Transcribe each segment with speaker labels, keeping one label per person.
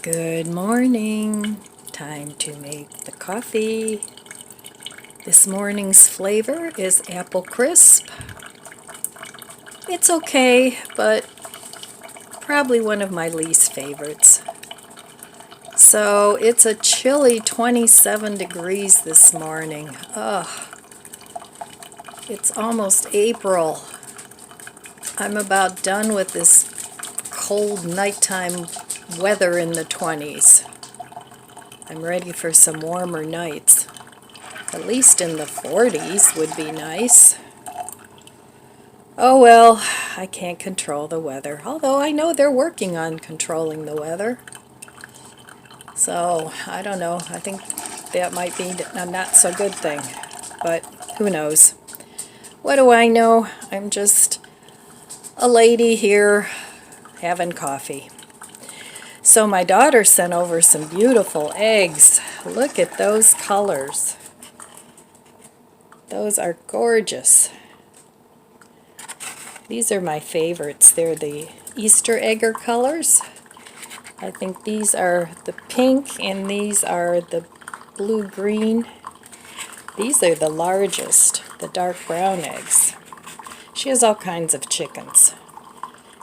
Speaker 1: Good morning. Time to make the coffee. This morning's flavor is apple crisp. It's okay, but probably one of my least favorites. So it's a chilly 27 degrees this morning. Ugh, it's almost April. I'm about done with this cold nighttime weather in the 20s. I'm ready for some warmer nights. At least in the 40s would be nice. Oh well, I can't control the weather. Although I know they're working on controlling the weather. So, I don't know. I think that might be a not so good thing. But who knows? What do I know? I'm just a lady here having coffee. So my daughter sent over some beautiful eggs. Look at those colors. Those are gorgeous. These are my favorites. They're the Easter egger colors. I think these are the pink and these are the blue-green. These are the largest, the dark brown eggs. She has all kinds of chickens.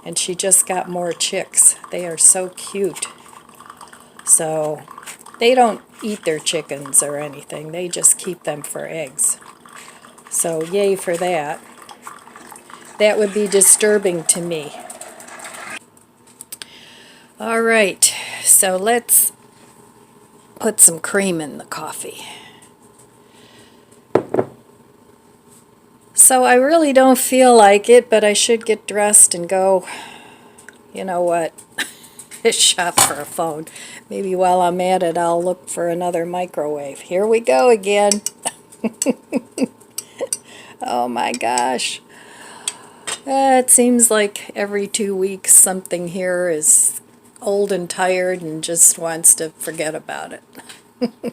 Speaker 1: And she just got more chicks. They are so cute. So they don't eat their chickens or anything. They just keep them for eggs. So yay for that. That would be disturbing to me. All right, so let's put some cream in the coffee. So I really don't feel like it, but I should get dressed and go, you know what, shop for a phone. Maybe while I'm at it, I'll look for another microwave. Here we go again. Oh my gosh. It seems like every 2 weeks something here is old and tired and just wants to forget about it.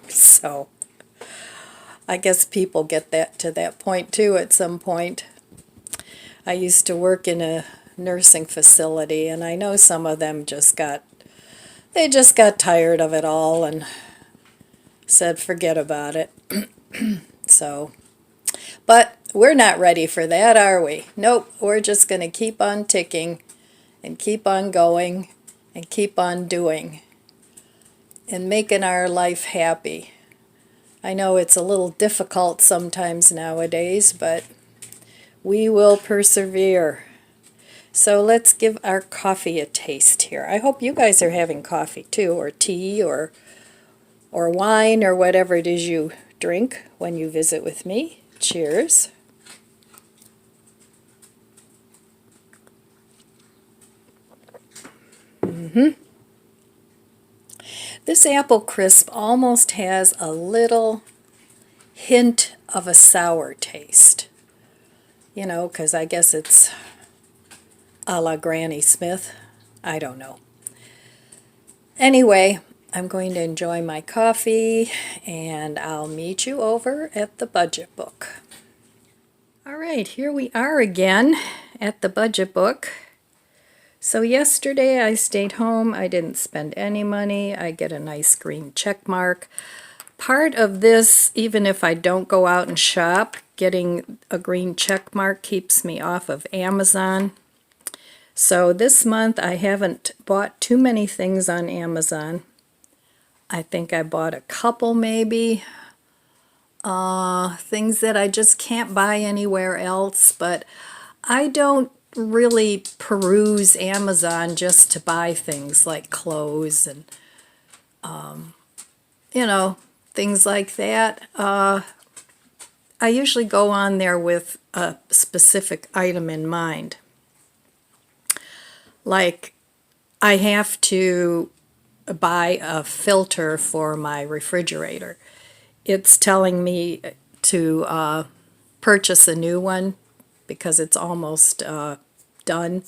Speaker 1: So I guess people get that to that point too at some point. I used to work in a nursing facility and I know some of them just got tired of it all and said forget about it. So, but we're not ready for that, are we? Nope, we're just going to keep on ticking and keep on going and keep on doing and making our life happy. I know it's a little difficult sometimes nowadays, but we will persevere. So let's give our coffee a taste here. I hope you guys are having coffee too, or tea, or wine, or whatever it is you drink when you visit with me. Cheers. This apple crisp almost has a little hint of a sour taste. You know, because I guess it's a la Granny Smith. I don't know. Anyway, I'm going to enjoy my coffee and I'll meet you over at the budget book. All right, here we are again at the budget book. So yesterday I stayed home. I didn't spend any money. I get a nice green check mark. Part of this, even if I don't go out and shop, getting a green check mark keeps me off of Amazon. So this month I haven't bought too many things on Amazon. I think I bought a couple maybe. Things that I just can't buy anywhere else, but I don't really peruse Amazon just to buy things like clothes and, you know, things like that. I usually go on there with a specific item in mind. Like, I have to buy a filter for my refrigerator. It's telling me to purchase a new one because it's almost done.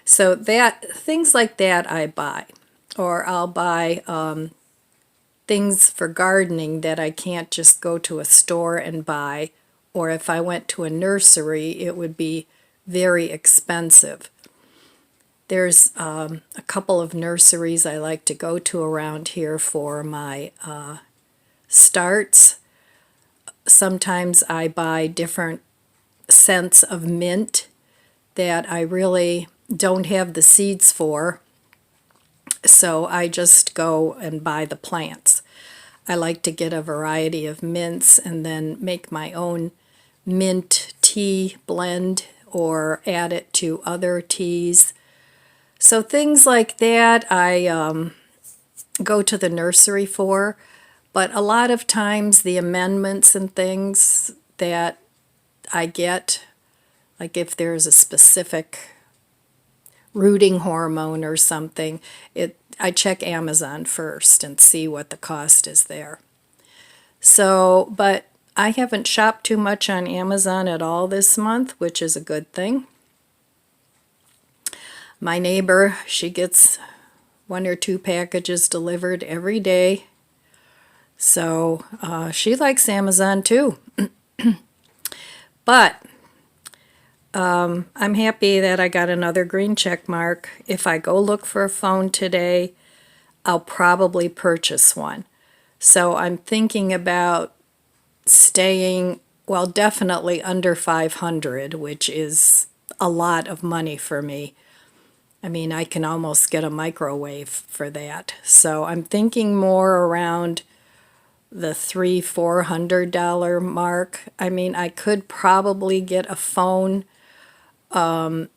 Speaker 1: So that things like that I buy. Or I'll buy things for gardening that I can't just go to a store and buy. Or if I went to a nursery, it would be very expensive. There's a couple of nurseries I like to go to around here for my starts. Sometimes I buy different scents of mint that I really don't have the seeds for, so I just go and buy the plants. I like to get a variety of mints and then make my own mint tea blend or add it to other teas. So things like that I go to the nursery for, but a lot of times the amendments and things that I get, like if there's a specific rooting hormone or something, I check Amazon first and see what the cost is there. So, but I haven't shopped too much on Amazon at all this month, which is a good thing. My neighbor, she gets 1 or 2 packages delivered every day. So she likes Amazon too. But I'm happy that I got another green check mark. If I go look for a phone today, I'll probably purchase one. So I'm thinking about staying, well, definitely under 500, which is a lot of money for me. I mean, I can almost get a microwave for that. So I'm thinking more around the $300-400 mark. I mean, I could probably get a phone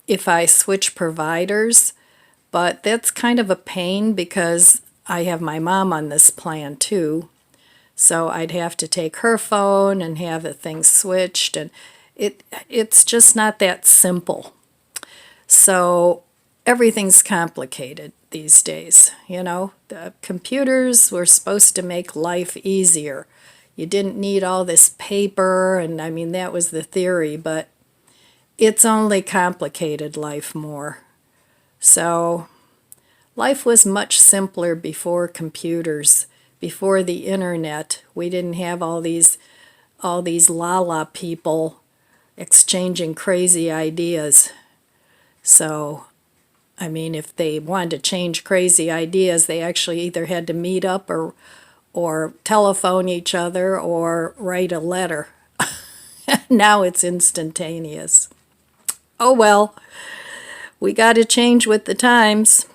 Speaker 1: if I switch providers, but that's kind of a pain because I have my mom on this plan too. So I'd have to take her phone and have the thing switched, and it's just not that simple. So everything's complicated these days, you know. The computers were supposed to make life easier. You didn't need all this paper, and I mean, that was the theory, but it's only complicated life more. So life was much simpler before computers, before the internet. We didn't have all these la people exchanging crazy ideas. So I mean, if they wanted to change crazy ideas, they actually either had to meet up or telephone each other or write a letter. Now it's instantaneous. Oh well, we got to change with the times.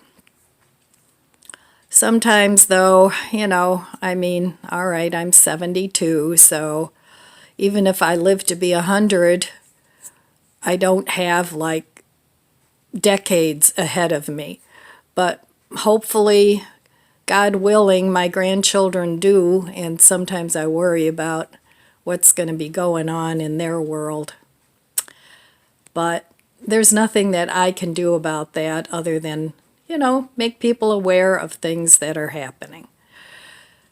Speaker 1: Sometimes though, you know, I mean, all right, I'm 72, so even if I live to be 100, I don't have like decades ahead of me. But hopefully, God willing, my grandchildren do, and sometimes I worry about what's going to be going on in their world. But there's nothing that I can do about that other than, you know, make people aware of things that are happening.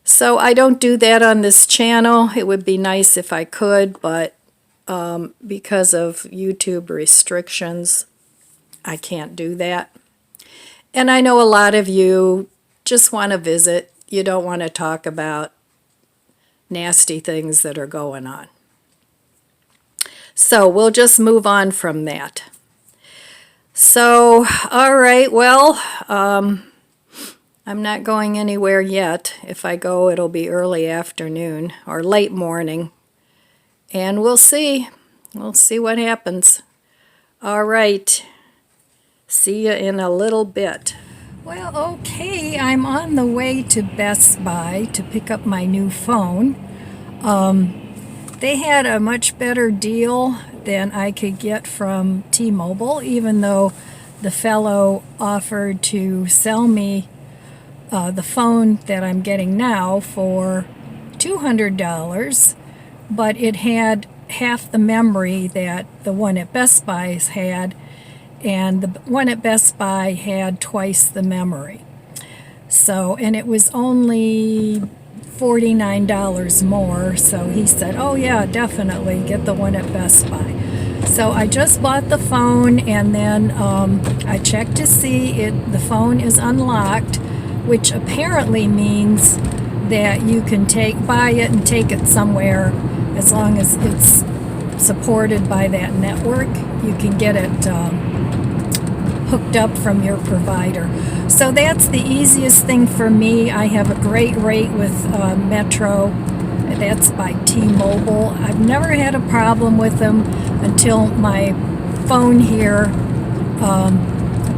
Speaker 1: So I don't do that on this channel. It would be nice if I could, but because of YouTube restrictions, I can't do that. And I know a lot of you just want to visit. You don't want to talk about nasty things that are going on. So we'll just move on from that. So, all right, well, I'm not going anywhere yet. If I go, it'll be early afternoon or late morning. And we'll see. We'll see what happens. All right. See you in a little bit. Well, okay, I'm on the way to Best Buy to pick up my new phone. They had a much better deal than I could get from T-Mobile, even though the fellow offered to sell me the phone that I'm getting now for $200, but it had half the memory that the one at Best Buy's had, and the one at Best Buy had twice the memory. So, and it was only $49 more, so he said, oh yeah, definitely get the one at Best Buy. So I just bought the phone, and then I checked to see the phone is unlocked, which apparently means that you can buy it and take it somewhere as long as it's supported by that network. You can get it hooked up from your provider. So that's the easiest thing for me. I have a great rate with Metro. That's by T-Mobile. I've never had a problem with them until my phone here.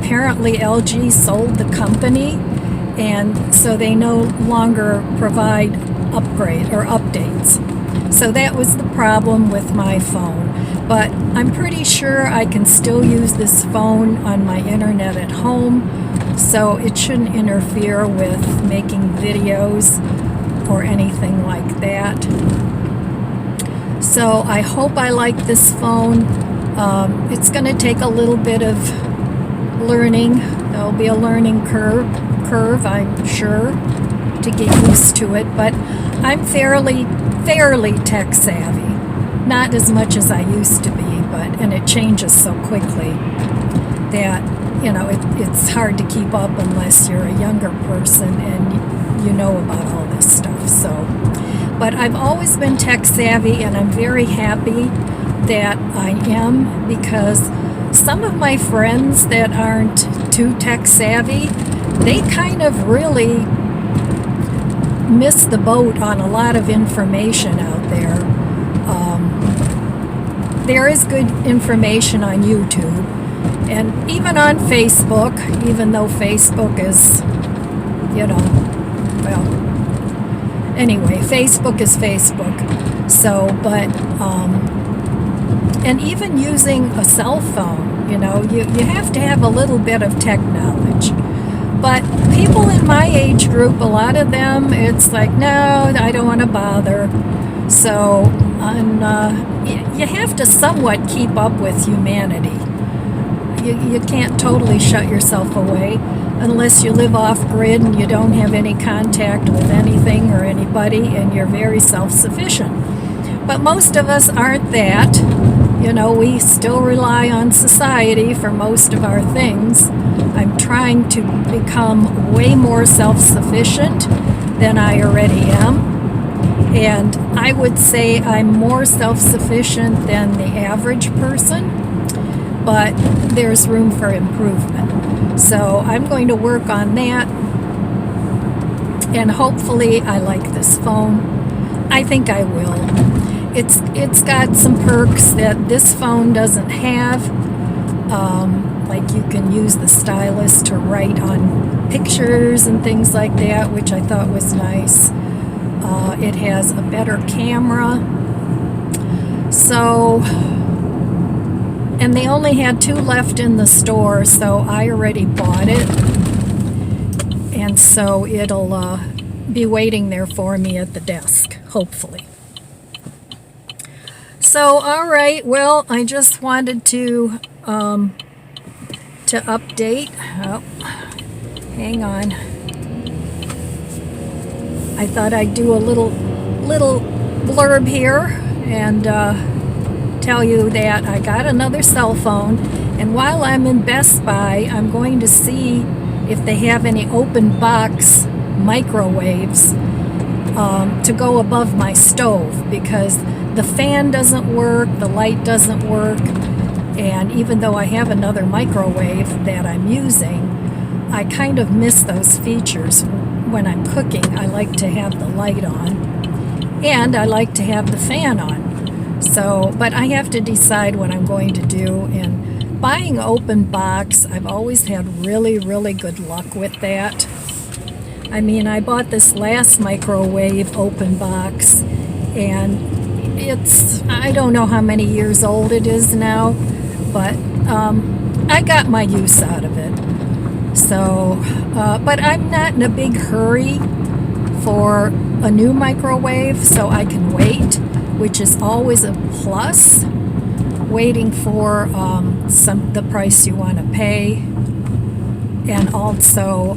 Speaker 1: Apparently LG sold the company, and so they no longer provide upgrade or updates. So that was the problem with my phone. But I'm pretty sure I can still use this phone on my internet at home, so it shouldn't interfere with making videos or anything like that. So I hope I like this phone. It's going to take a little bit of learning. There'll be a learning curve, I'm sure, to get used to it. But I'm fairly tech savvy. Not as much as I used to be, and it changes so quickly that, it's hard to keep up unless you're a younger person and you know about all this stuff. So, but I've always been tech savvy, and I'm very happy that I am, because some of my friends that aren't too tech savvy, they kind of really miss the boat on a lot of information out there. There is good information on YouTube and even on Facebook, even though Facebook is, anyway, Facebook is Facebook. So, but, and even using a cell phone, you have to have a little bit of tech knowledge. But people in my age group, a lot of them, it's like, no, I don't want to bother. So, you have to somewhat keep up with humanity. You can't totally shut yourself away unless you live off-grid and you don't have any contact with anything or anybody, and you're very self-sufficient. But most of us aren't that. We still rely on society for most of our things. I'm trying to become way more self-sufficient than I already am. And I would say I'm more self-sufficient than the average person, but there's room for improvement. So I'm going to work on that, and hopefully I like this phone. I think I will. It's got some perks that this phone doesn't have. Like you can use the stylus to write on pictures and things like that, which I thought was nice. It has a better camera. So, and they only had 2 left in the store, so I already bought it. And so it'll be waiting there for me at the desk, hopefully. So, all right, well, I just wanted to update. Oh, hang on. I thought I'd do a little blurb here and tell you that I got another cell phone, and while I'm in Best Buy, I'm going to see if they have any open box microwaves to go above my stove, because the fan doesn't work, the light doesn't work, and even though I have another microwave that I'm using, I kind of miss those features. When I'm cooking, I like to have the light on, and I like to have the fan on. So, but I have to decide what I'm going to do. And buying open box, I've always had really, really good luck with that. I mean, I bought this last microwave open box, and it's, I don't know how many years old it is now, but I got my use out of it. So, but I'm not in a big hurry for a new microwave, so I can wait, which is always a plus. Waiting for the price you want to pay, and also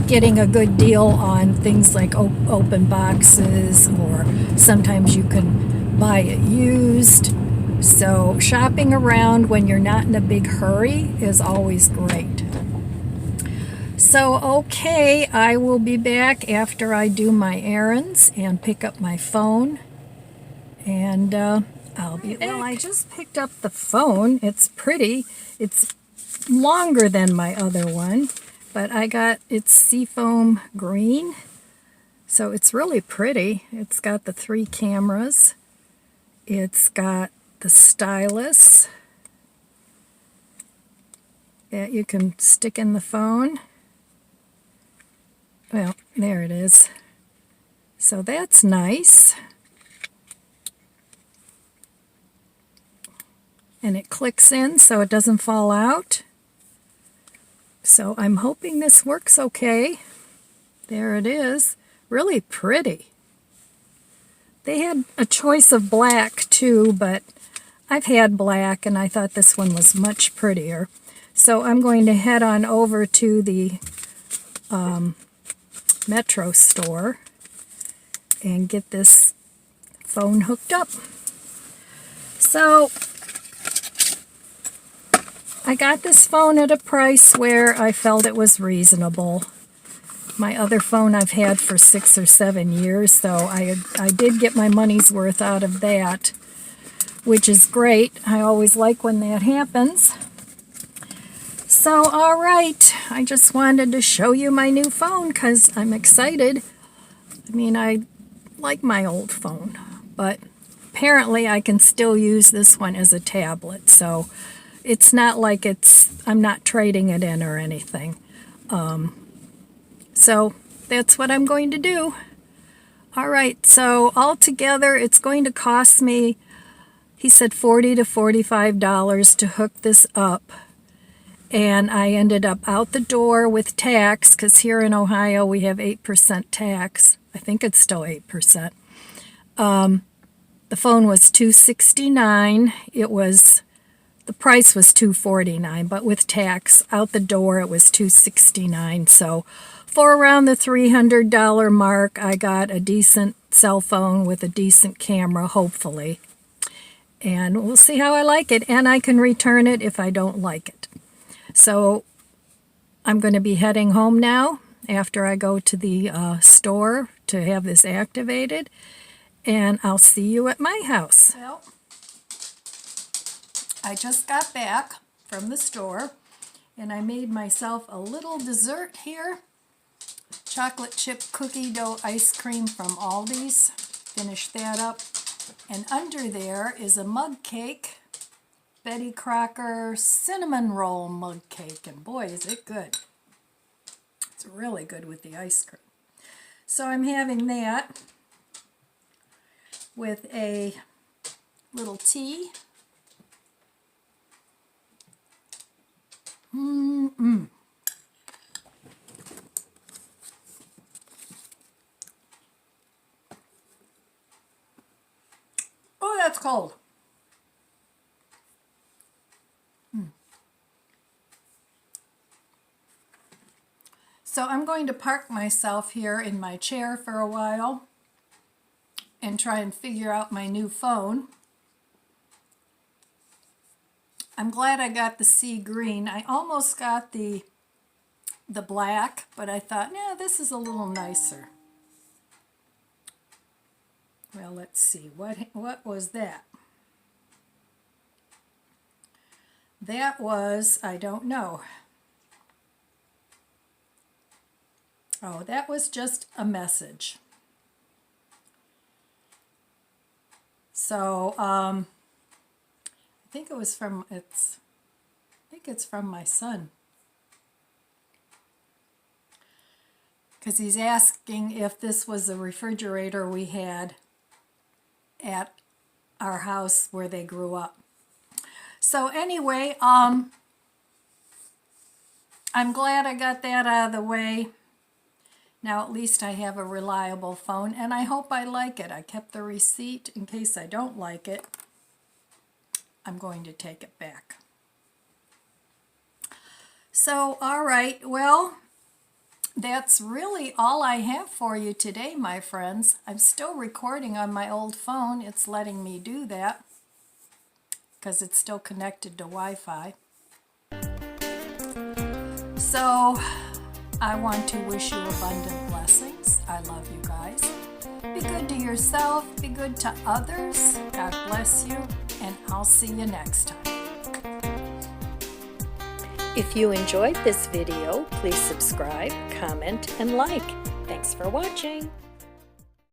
Speaker 1: getting a good deal on things like open boxes, or sometimes you can buy it used. So shopping around when you're not in a big hurry is always great. So, okay, I will be back after I do my errands and pick up my phone, and I'll be back. Well, I just picked up the phone. It's pretty. It's longer than my other one, but I got its seafoam green, so it's really pretty. It's got the 3 cameras. It's got the stylus that you can stick in the phone. Well, there it is. So that's nice. And it clicks in so it doesn't fall out. So I'm hoping this works okay. There it is. Really pretty. They had a choice of black too, but I've had black and I thought this one was much prettier. So I'm going to head on over to the Metro store and get this phone hooked up. So I got this phone at a price where I felt it was reasonable. My other phone I've had for 6 or 7 years, so I did get my money's worth out of that, which is great. I always like when that happens. So, all right, I just wanted to show you my new phone because I'm excited. I mean, I like my old phone, but apparently I can still use this one as a tablet, so it's not like I'm not trading it in or anything. So that's what I'm going to do. All right, so altogether it's going to cost me, he said $40 to $45 to hook this up. And I ended up out the door with tax, because here in Ohio we have 8% tax. I think it's still 8%. The phone was $269. The price was $249, but with tax out the door it was $269. So for around the $300 mark, I got a decent cell phone with a decent camera, hopefully. And we'll see how I like it, and I can return it if I don't like it. So I'm going to be heading home now after I go to the store to have this activated, and I'll see you at my house. Well, I just got back from the store, and I made myself a little dessert here. Chocolate chip cookie dough ice cream from Aldi's. Finished that up. And under there is a mug cake, Betty Crocker cinnamon roll mug cake. And boy, is it good. It's really good with the ice cream. So I'm having that with a little tea. Oh, that's cold. So I'm going to park myself here in my chair for a while and try and figure out my new phone. I'm glad I got the sea green. I almost got the black, but I thought, nah, this is a little nicer. Well, let's see. What was that? That was, I don't know. Oh, that was just a message. So, I think it's from my son. Because he's asking if this was the refrigerator we had at our house where they grew up. So anyway, I'm glad I got that out of the way. Now at least I have a reliable phone, and I hope I like it. I kept the receipt in case I don't like it. I'm going to take it back. So, all right, well, that's really all I have for you today, my friends. I'm still recording on my old phone. It's letting me do that because it's still connected to Wi-Fi. So, I want to wish you abundant blessings. I love you guys. Be good to yourself. Be good to others. God bless you. And I'll see you next time. If you enjoyed this video, please subscribe, comment, and like. Thanks for watching.